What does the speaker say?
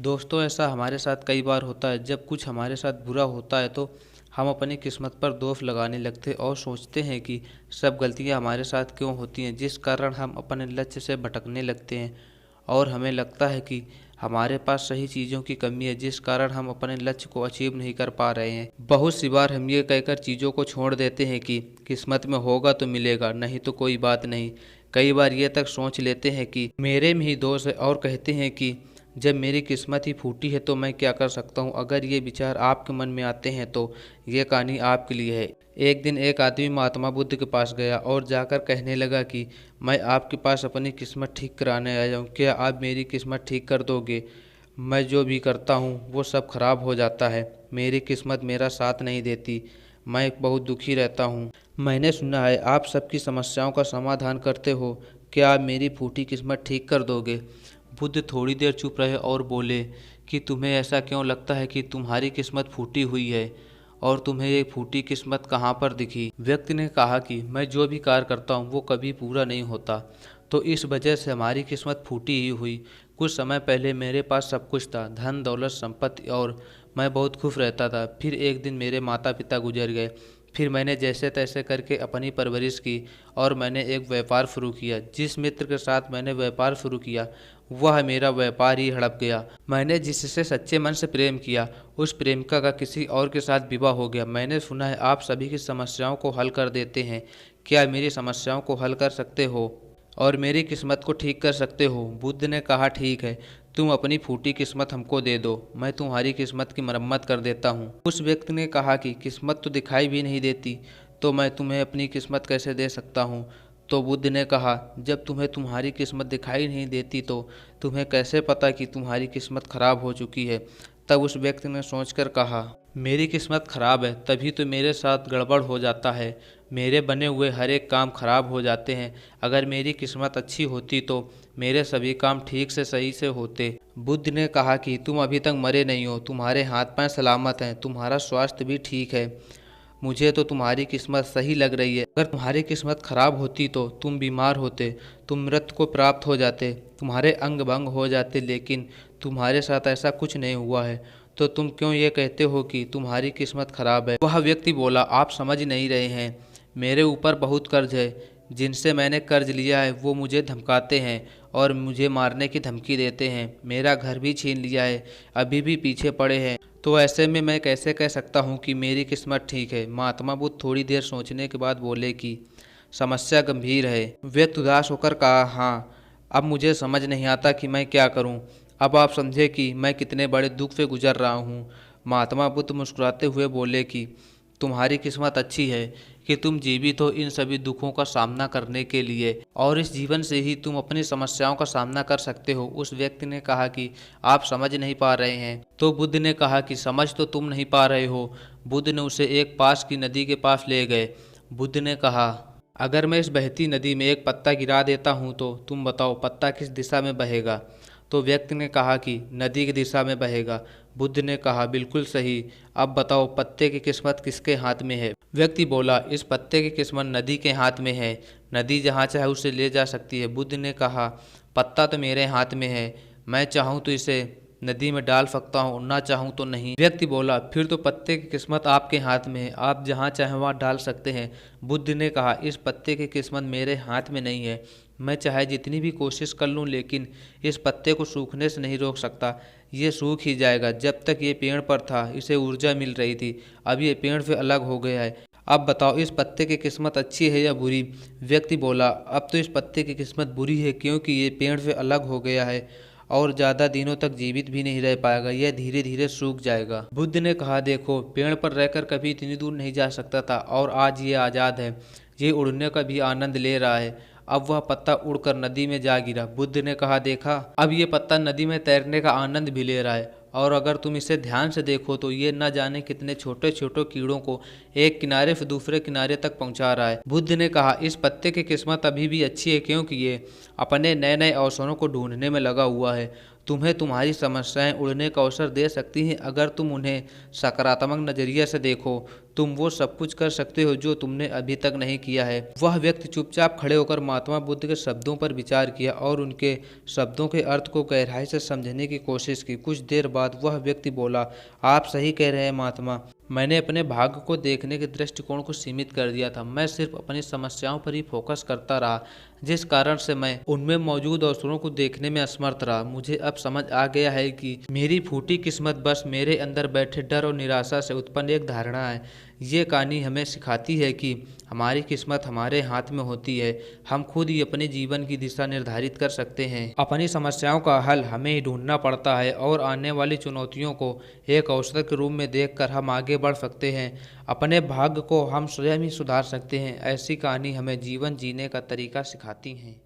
दोस्तों, ऐसा हमारे साथ कई बार होता है। जब कुछ हमारे साथ बुरा होता है तो हम अपनी किस्मत पर दोष लगाने लगते और सोचते हैं कि सब गलतियां हमारे साथ क्यों होती हैं, जिस कारण हम अपने लक्ष्य से भटकने लगते हैं। और हमें लगता है कि हमारे पास सही चीज़ों की कमी है, जिस कारण हम अपने लक्ष्य को अचीव नहीं कर पा रहे हैं। बहुत सी बार हम ये कहकर चीज़ों को छोड़ देते हैं कि किस्मत में होगा तो मिलेगा, नहीं तो कोई बात नहीं। कई बार ये तक सोच लेते हैं कि मेरे में ही दोष है और कहते हैं कि जब मेरी किस्मत ही फूटी है तो मैं क्या कर सकता हूँ। अगर ये विचार आपके मन में आते हैं तो ये कहानी आपके लिए है। एक दिन एक आदमी महात्मा बुद्ध के पास गया और जाकर कहने लगा कि मैं आपके पास अपनी किस्मत ठीक कराने आया हूँ, क्या आप मेरी किस्मत ठीक कर दोगे? मैं जो भी करता हूँ वो सब खराब हो जाता है, मेरी किस्मत मेरा साथ नहीं देती, मैं बहुत दुखी रहता हूँ। मैंने सुना है आप सबकी समस्याओं का समाधान करते हो, क्या आप मेरी फूटी किस्मत ठीक कर दोगे? बुद्ध थोड़ी देर चुप रहे और बोले कि तुम्हें ऐसा क्यों लगता है कि तुम्हारी किस्मत फूटी हुई है, और तुम्हें ये फूटी किस्मत कहाँ पर दिखी? व्यक्ति ने कहा कि मैं जो भी कार्य करता हूँ वो कभी पूरा नहीं होता, तो इस वजह से हमारी किस्मत फूटी ही हुई। कुछ समय पहले मेरे पास सब कुछ था, धन दौलत संपत्ति, और मैं बहुत खुश रहता था। फिर एक दिन मेरे माता पिता गुजर गए। फिर मैंने जैसे तैसे करके अपनी परवरिश की और मैंने एक व्यापार शुरू किया। जिस मित्र के साथ मैंने व्यापार शुरू किया वह मेरा व्यापार ही हड़प गया। मैंने जिससे सच्चे मन से प्रेम किया उस प्रेमिका का किसी और के साथ विवाह हो गया। मैंने सुना है आप सभी की समस्याओं को हल कर देते हैं, क्या मेरी समस्याओं को हल कर सकते हो और मेरी किस्मत को ठीक कर सकते हो? बुद्ध ने कहा ठीक है, तुम अपनी फूटी किस्मत हमको दे दो, मैं तुम्हारी किस्मत की मरम्मत कर देता हूँ। उस व्यक्ति ने कहा कि किस्मत तो दिखाई भी नहीं देती, तो मैं तुम्हें अपनी किस्मत कैसे दे सकता हूँ? तो बुद्ध ने कहा जब तुम्हें तुम्हारी किस्मत दिखाई नहीं देती तो तुम्हें कैसे पता कि तुम्हारी किस्मत खराब हो चुकी है? तब उस व्यक्ति ने सोचकर कहा मेरी किस्मत खराब है तभी तो मेरे साथ गड़बड़ हो जाता है, मेरे बने हुए हर एक काम खराब हो जाते हैं। अगर मेरी किस्मत अच्छी होती तो मेरे सभी काम ठीक से सही से होते। बुद्ध ने कहा कि तुम अभी तक मरे नहीं हो, तुम्हारे हाथ पैर सलामत हैं, तुम्हारा स्वास्थ्य भी ठीक है। मुझे तो तुम्हारी किस्मत सही लग रही है। अगर तुम्हारी किस्मत खराब होती तो तुम बीमार होते, तुम मृत्यु को प्राप्त हो जाते, तुम्हारे अंग भंग हो जाते, लेकिन तुम्हारे साथ ऐसा कुछ नहीं हुआ है, तो तुम क्यों ये कहते हो कि तुम्हारी किस्मत खराब है? वह व्यक्ति बोला आप समझ नहीं रहे हैं, मेरे ऊपर बहुत कर्ज है, जिनसे मैंने कर्ज लिया है वो मुझे धमकाते हैं और मुझे मारने की धमकी देते हैं, मेरा घर भी छीन लिया है, अभी भी पीछे पड़े हैं, तो ऐसे में मैं कैसे कह सकता हूँ कि मेरी किस्मत ठीक है? महात्मा बुद्ध थोड़ी देर सोचने के बाद बोले कि समस्या गंभीर है। व्यक्ति उदास होकर कहा हाँ, अब मुझे समझ नहीं आता कि मैं क्या करूँ। अब आप समझे कि मैं कितने बड़े दुख से गुजर रहा हूँ। महात्मा बुद्ध मुस्कुराते हुए बोले कि तुम्हारी किस्मत अच्छी है कि तुम जीवित हो इन सभी दुखों का सामना करने के लिए, और इस जीवन से ही तुम अपनी समस्याओं का सामना कर सकते हो। उस व्यक्ति ने कहा कि आप समझ नहीं पा रहे हैं। तो बुद्ध ने कहा कि समझ तो तुम नहीं पा रहे हो। बुद्ध ने उसे एक पास की नदी के पास ले गए। बुद्ध ने कहा अगर मैं इस बहती नदी में एक पत्ता गिरा देता हूँ तो तुम बताओ पत्ता किस दिशा में बहेगा? तो व्यक्ति ने कहा कि नदी की दिशा में बहेगा। बुद्ध ने कहा बिल्कुल सही, अब बताओ पत्ते की किस्मत किसके हाथ में है? व्यक्ति बोला इस पत्ते की किस्मत नदी के हाथ में है, नदी जहाँ चाहे उसे ले जा सकती है। बुद्ध ने कहा पत्ता तो मेरे हाथ में है, मैं चाहूँ तो इसे नदी में डाल सकता हूँ, ना चाहूँ तो नहीं। व्यक्ति बोला फिर तो पत्ते की किस्मत आपके हाथ में है, आप जहाँ चाहे वहाँ डाल सकते हैं। बुद्ध ने कहा इस पत्ते की किस्मत मेरे हाथ में नहीं है, मैं चाहे जितनी भी कोशिश कर लूँ लेकिन इस पत्ते को सूखने से नहीं रोक सकता, ये सूख ही जाएगा। जब तक ये पेड़ पर था इसे ऊर्जा मिल रही थी, अब ये पेड़ से अलग हो गया है, अब बताओ इस पत्ते की किस्मत अच्छी है या बुरी? व्यक्ति बोला अब तो इस पत्ते की किस्मत बुरी है, क्योंकि ये पेड़ से अलग हो गया है और ज़्यादा दिनों तक जीवित भी नहीं रह पाएगा, यह धीरे धीरे सूख जाएगा। बुद्ध ने कहा देखो पेड़ पर रहकर कभी इतनी दूर नहीं जा सकता था और आज ये आज़ाद है, ये उड़ने का भी आनंद ले रहा है। अब वह पत्ता उड़कर नदी में जा गिरा। बुद्ध ने कहा देखा, अब ये पत्ता नदी में तैरने का आनंद भी ले रहा है, और अगर तुम इसे ध्यान से देखो तो ये न जाने कितने छोटे छोटे कीड़ों को एक किनारे से दूसरे किनारे तक पहुंचा रहा है। बुद्ध ने कहा इस पत्ते की किस्मत अभी भी अच्छी है, क्योंकि ये अपने नए नए अवसरों को ढूंढने में लगा हुआ है। तुम्हें तुम्हारी समस्याएं उड़ने का अवसर दे सकती हैं अगर तुम उन्हें सकारात्मक नज़रिए से देखो। तुम वो सब कुछ कर सकते हो जो तुमने अभी तक नहीं किया है। वह व्यक्ति चुपचाप खड़े होकर महात्मा बुद्ध के शब्दों पर विचार किया और उनके शब्दों के अर्थ को गहराई से समझने की कोशिश की। कुछ देर बाद वह व्यक्ति बोला, आप सही कह रहे हैं महात्मा, मैंने अपने भाग्य को देखने के दृष्टिकोण को सीमित कर दिया था। मैं सिर्फ अपनी समस्याओं पर ही फोकस करता रहा, जिस कारण से मैं उनमें मौजूद अवसरों को देखने में असमर्थ रहा। मुझे अब समझ आ गया है कि मेरी फूटी किस्मत बस मेरे अंदर बैठे डर और निराशा से उत्पन्न एक धारणा है। ये कहानी हमें सिखाती है कि हमारी किस्मत हमारे हाथ में होती है। हम खुद ही अपने जीवन की दिशा निर्धारित कर सकते हैं। अपनी समस्याओं का हल हमें ही ढूंढना पड़ता है और आने वाली चुनौतियों को एक अवसर के रूप में देखकर हम आगे बढ़ सकते हैं। अपने भाग्य को हम स्वयं ही सुधार सकते हैं। ऐसी कहानी हमें जीवन जीने का तरीका सिखाती हैं।